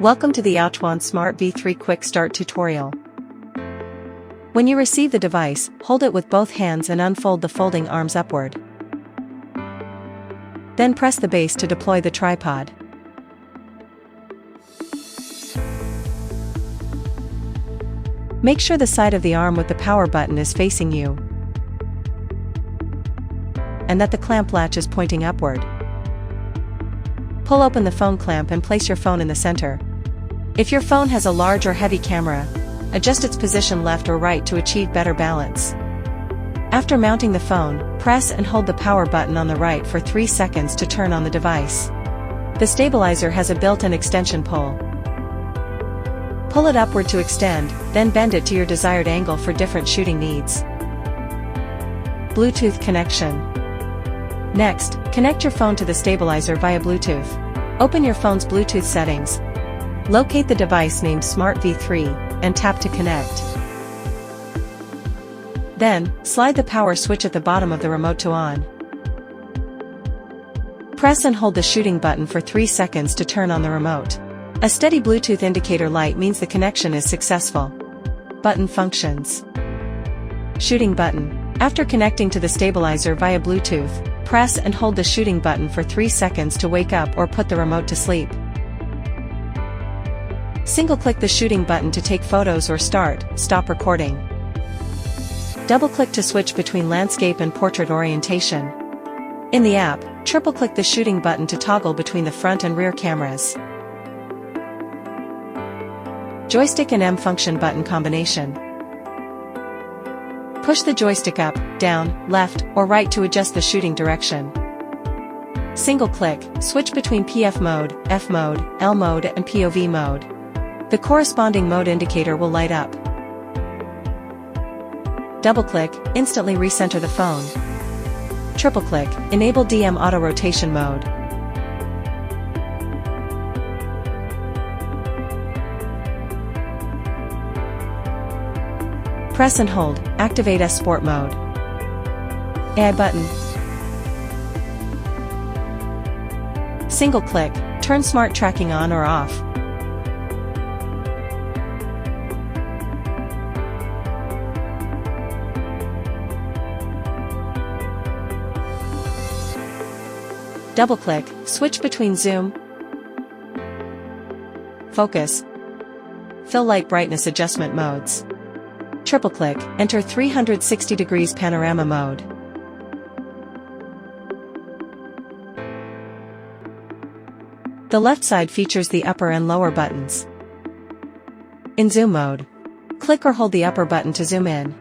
Welcome to the AOCHUAN Smart V3 Quick Start tutorial. When you receive the device, hold it with both hands and unfold the folding arms upward. Then press the base to deploy the tripod. Make sure the side of the arm with the power button is facing you, and that the clamp latch is pointing upward. Pull open the phone clamp and place your phone in the center. If your phone has a large or heavy camera, adjust its position left or right to achieve better balance. After mounting the phone, press and hold the power button on the right for 3 seconds to turn on the device. The stabilizer has a built-in extension pole. Pull it upward to extend, then bend it to your desired angle for different shooting needs. Bluetooth connection. Next, connect your phone to the stabilizer via Bluetooth. Open your phone's Bluetooth settings. Locate the device named Smart V3, and tap to connect. Then, slide the power switch at the bottom of the remote to on. Press and hold the shooting button for 3 seconds to turn on the remote. A steady Bluetooth indicator light means the connection is successful. Button functions. Shooting button. After connecting to the stabilizer via Bluetooth, press and hold the shooting button for 3 seconds to wake up or put the remote to sleep. Single-click the shooting button to take photos or stop recording. Double-click to switch between landscape and portrait orientation. In the app, triple-click the shooting button to toggle between the front and rear cameras. Joystick and M function button combination. Push the joystick up, down, left, or right to adjust the shooting direction. Single-click, switch between PF mode, F mode, L mode and POV mode. The corresponding mode indicator will light up. Double-click, instantly recenter the phone. Triple-click, enable DM auto rotation mode. Press and hold, activate S Sport mode. AI button. Single-click, turn smart tracking on or off. Double-click, switch between zoom, focus, fill light brightness adjustment modes. Triple-click, enter 360 degrees panorama mode. The left side features the upper and lower buttons. In zoom mode, click or hold the upper button to zoom in.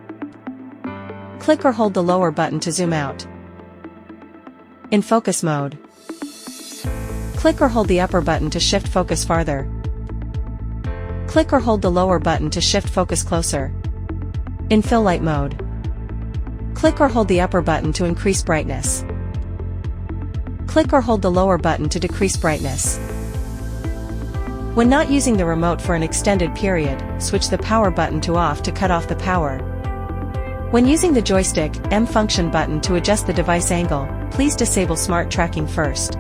Click or hold the lower button to zoom out. In focus mode, click or hold the upper button to shift focus farther. Click or hold the lower button to shift focus closer. In fill light mode, click or hold the upper button to increase brightness. Click or hold the lower button to decrease brightness. When not using the remote for an extended period, switch the power button to off to cut off the power. When using the joystick, M function button to adjust the device angle, please disable smart tracking first.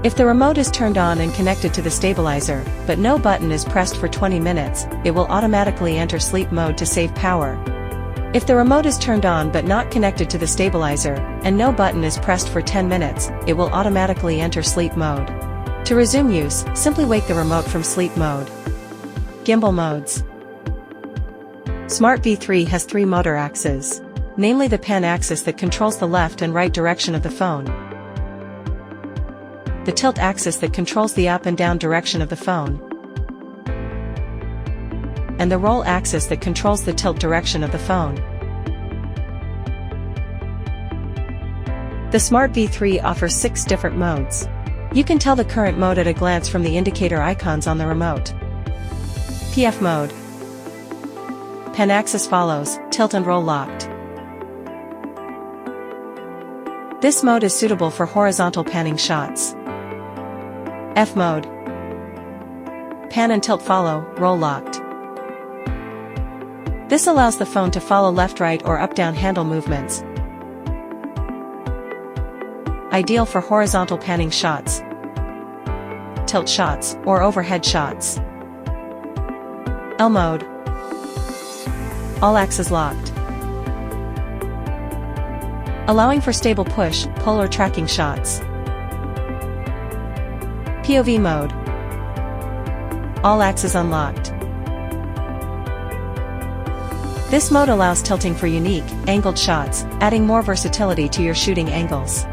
If the remote is turned on and connected to the stabilizer, but no button is pressed for 20 minutes, it will automatically enter sleep mode to save power. If the remote is turned on but not connected to the stabilizer, and no button is pressed for 10 minutes, it will automatically enter sleep mode. To resume use, simply wake the remote from sleep mode. Gimbal modes. Smart V3 has 3 motor axes, namely the pan axis that controls the left and right direction of the phone, the tilt axis that controls the up and down direction of the phone, and the roll axis that controls the tilt direction of the phone. The Smart V3 offers 6 different modes. You can tell the current mode at a glance from the indicator icons on the remote. PF mode. Pan axis follows, tilt and roll locked. This mode is suitable for horizontal panning shots. F mode. Pan and tilt follow, roll locked. This allows the phone to follow left-right or up-down handle movements. Ideal for horizontal panning shots. tilt shots or overhead shots. L mode. All axes locked. Allowing for stable push, pull or tracking shots. POV mode. All axes unlocked. This mode allows tilting for unique, angled shots, adding more versatility to your shooting angles.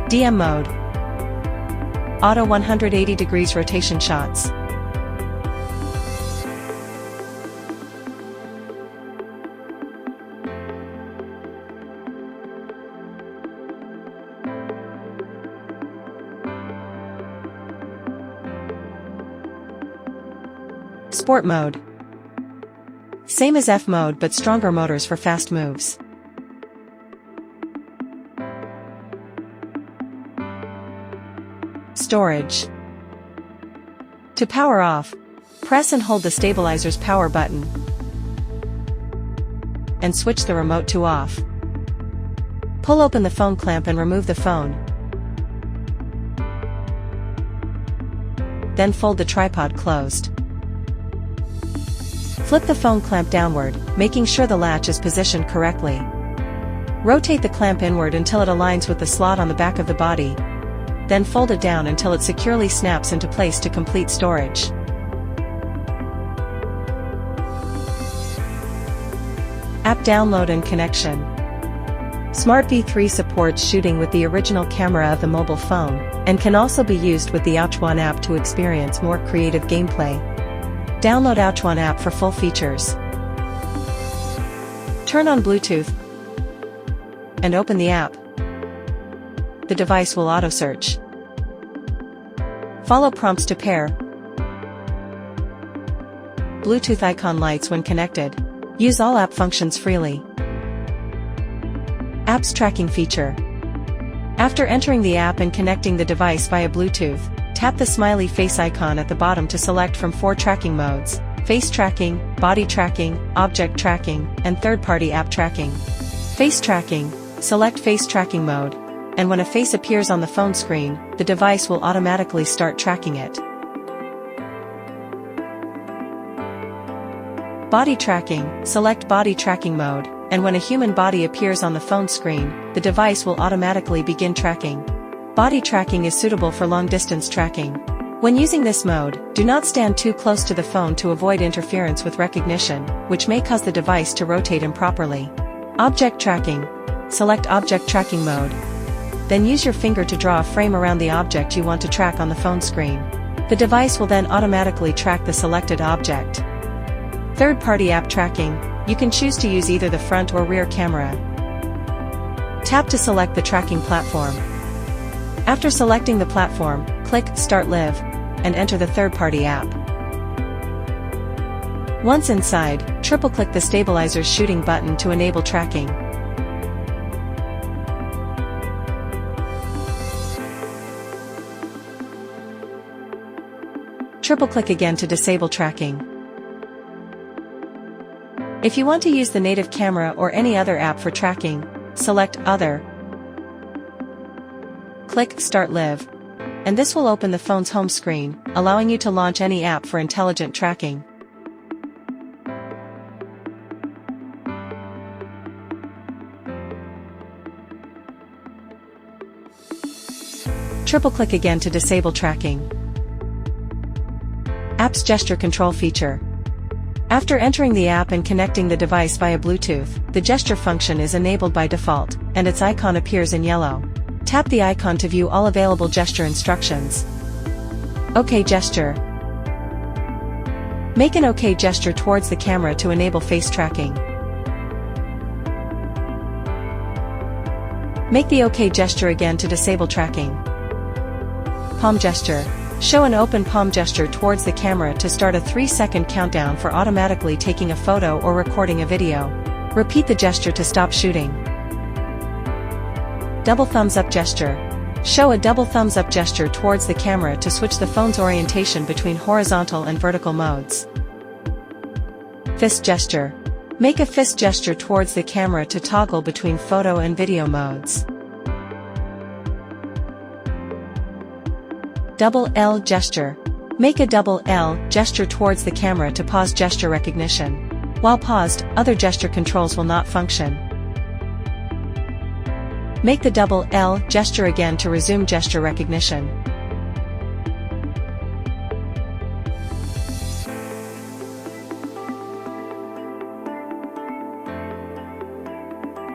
DM mode. Auto 180 degrees rotation shots. Sport mode. Same as F mode but stronger motors for fast moves. Storage. To power off, press and hold the stabilizer's power button and switch the remote to off. Pull open the phone clamp and remove the phone. Then fold the tripod closed. Flip the phone clamp downward, making sure the latch is positioned correctly. Rotate the clamp inward until it aligns with the slot on the back of the body. Then fold it down until it securely snaps into place to complete storage. App download and connection. Smart V3 supports shooting with the original camera of the mobile phone, and can also be used with the AOCHUAN app to experience more creative gameplay. Download AOCHUAN app for full features. Turn on Bluetooth and open the app. The device will auto-search. Follow prompts to pair. Bluetooth icon lights when connected. Use all app functions freely. Apps tracking feature. After entering the app and connecting the device via Bluetooth, tap the smiley face icon at the bottom to select from 4 tracking modes: face tracking, body tracking, object tracking, and third-party app tracking. Face tracking. Select face tracking mode, and when a face appears on the phone screen, the device will automatically start tracking it. Body tracking. Select body tracking mode, and when a human body appears on the phone screen, the device will automatically begin tracking. Body tracking is suitable for long-distance tracking. When using this mode, do not stand too close to the phone to avoid interference with recognition, which may cause the device to rotate improperly. Object tracking. Select object tracking mode. Then use your finger to draw a frame around the object you want to track on the phone screen. The device will then automatically track the selected object. Third-party app tracking. You can choose to use either the front or rear camera. Tap to select the tracking platform. After selecting the platform, click Start Live, and enter the third-party app. Once inside, triple-click the stabilizer's shooting button to enable tracking. Triple-click again to disable tracking. If you want to use the native camera or any other app for tracking, select Other. Click Start Live, and this will open the phone's home screen, allowing you to launch any app for intelligent tracking. Triple-click again to disable tracking. App's gesture control feature. After entering the app and connecting the device via Bluetooth, the gesture function is enabled by default, and its icon appears in yellow. Tap the icon to view all available gesture instructions. OK gesture. Make an OK gesture towards the camera to enable face tracking. Make the OK gesture again to disable tracking. Palm gesture. Show an open palm gesture towards the camera to start a 3-second countdown for automatically taking a photo or recording a video. Repeat the gesture to stop shooting. Double thumbs up gesture. Show a double thumbs up gesture towards the camera to switch the phone's orientation between horizontal and vertical modes. Fist gesture. Make a fist gesture towards the camera to toggle between photo and video modes. Double L gesture. Make a double L gesture towards the camera to pause gesture recognition. While paused, other gesture controls will not function. Make the double L gesture again to resume gesture recognition.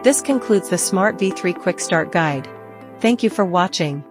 This concludes the Smart V3 Quick Start Guide. Thank you for watching.